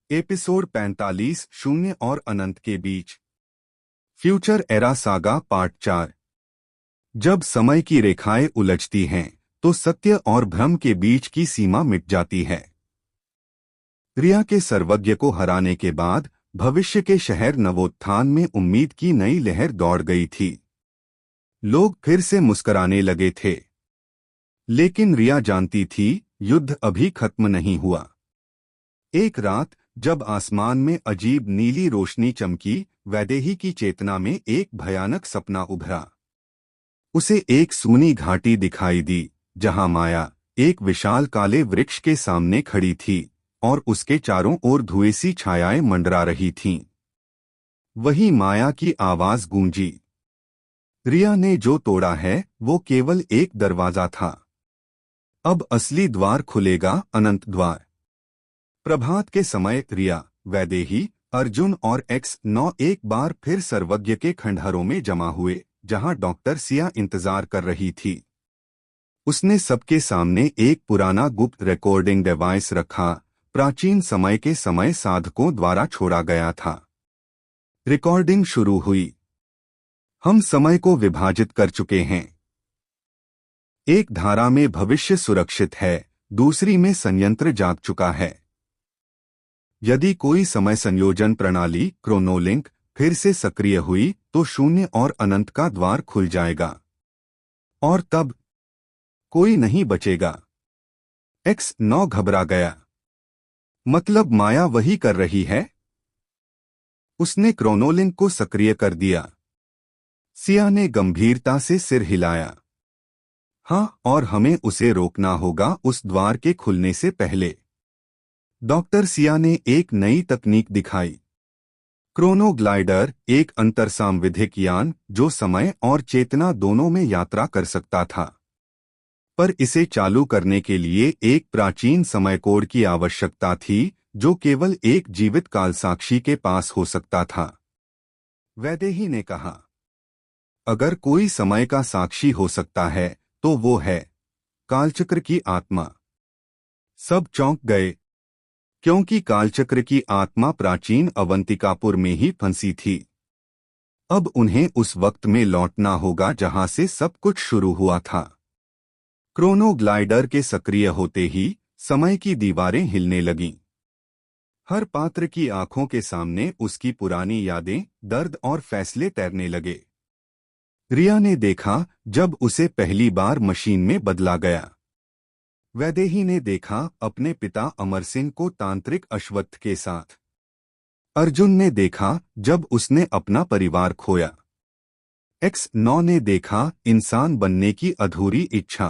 Episode 45 शून्य और अनंत के बीच। Future era saga part 4। जब समय की रेखाएं उलझती हैं तो सत्य और भ्रम के बीच की सीमा मिट जाती है। रिया के सर्वज्ञ को हराने के बाद भविष्य के शहर नवोत्थान में उम्मीद की नई लहर दौड़ गई थी। लोग फिर से मुस्कुराने लगे थे, लेकिन रिया जानती थी युद्ध अभी खत्म नहीं हुआ। एक रात जब आसमान में अजीब नीली रोशनी चमकी, वैदेही की चेतना में एक भयानक सपना उभरा। उसे एक सूनी घाटी दिखाई दी, जहां माया एक विशाल काले वृक्ष के सामने खड़ी थी और उसके चारों ओर धुएं सी छायाएं मंडरा रही थीं। वही माया की आवाज गूंजी, रिया ने जो तोड़ा है वो केवल एक दरवाजा था, अब असली द्वार खुलेगा, अनंत द्वार। प्रभात के समय रिया, वैदेही, अर्जुन और X9 एक बार फिर सर्वज्ञ के खंडहरों में जमा हुए, जहां डॉक्टर सिया इंतजार कर रही थी। उसने सबके सामने एक पुराना गुप्त रिकॉर्डिंग डिवाइस रखा, प्राचीन समय के समय साधकों द्वारा छोड़ा गया था। रिकॉर्डिंग शुरू हुई। हम समय को विभाजित कर चुके हैं। एक धारा में भविष्य सुरक्षित है, दूसरी में संयंत्र जाग चुका है। यदि कोई समय संयोजन प्रणाली क्रोनोलिंक फिर से सक्रिय हुई तो शून्य और अनंत का द्वार खुल जाएगा, और तब कोई नहीं बचेगा। X9 घबरा गया। मतलब माया वही कर रही है? उसने क्रोनोलिंक को सक्रिय कर दिया। सिया ने गंभीरता से सिर हिलाया। हाँ, और हमें उसे रोकना होगा उस द्वार के खुलने से पहले। डॉक्टर सिया ने एक नई तकनीक दिखाई, क्रोनोग्लाइडर, एक अंतरसांविधिक यान जो समय और चेतना दोनों में यात्रा कर सकता था। पर इसे चालू करने के लिए एक प्राचीन समय कोड की आवश्यकता थी, जो केवल एक जीवित कालसाक्षी के पास हो सकता था। वैदेही ने कहा, अगर कोई समय का साक्षी हो सकता है तो वो है कालचक्र की आत्मा। सब चौंक गए, क्योंकि कालचक्र की आत्मा प्राचीन अवंतिकापुर में ही फंसी थी। अब उन्हें उस वक्त में लौटना होगा जहां से सब कुछ शुरू हुआ था। क्रोनोग्लाइडर के सक्रिय होते ही समय की दीवारें हिलने लगीं। हर पात्र की आंखों के सामने उसकी पुरानी यादें, दर्द और फैसले तैरने लगे। रिया ने देखा जब उसे पहली बार मशीन में बदला गया। वैदेही ने देखा अपने पिता अमर सिंह को तांत्रिक अश्वत्थ के साथ। अर्जुन ने देखा जब उसने अपना परिवार खोया। X9 ने देखा इंसान बनने की अधूरी इच्छा।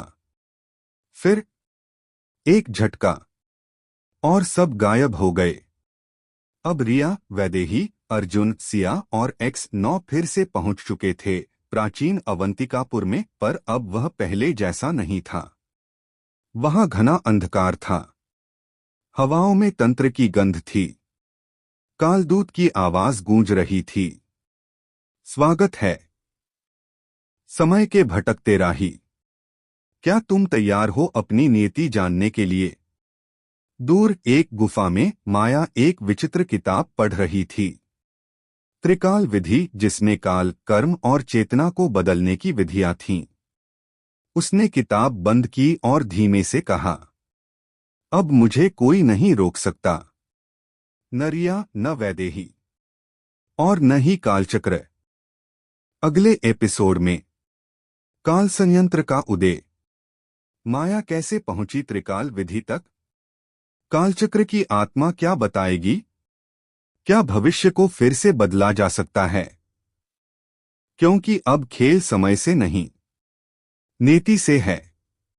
फिर एक झटका और सब गायब हो गए। अब रिया, वैदेही, अर्जुन, सिया और X9 फिर से पहुंच चुके थे प्राचीन अवंतिकापुर में, पर अब वह पहले जैसा नहीं था। वहां घना अंधकार था। हवाओं में तंत्र की गंध थी। कालदूत की आवाज गूंज रही थी, स्वागत है समय के भटकते राही। क्या तुम तैयार हो अपनी नियति जानने के लिए? दूर एक गुफा में माया एक विचित्र किताब पढ़ रही थी, त्रिकाल विधि, जिसमें काल, कर्म और चेतना को बदलने की विधियां थीं। उसने किताब बंद की और धीमे से कहा, अब मुझे कोई नहीं रोक सकता, न रिया, न वैदेही और न ही कालचक्र। अगले एपिसोड में काल संयंत्र का उदय। माया कैसे पहुंची त्रिकाल विधि तक? कालचक्र की आत्मा क्या बताएगी? क्या भविष्य को फिर से बदला जा सकता है? क्योंकि अब खेल समय से नहीं, नीति से है।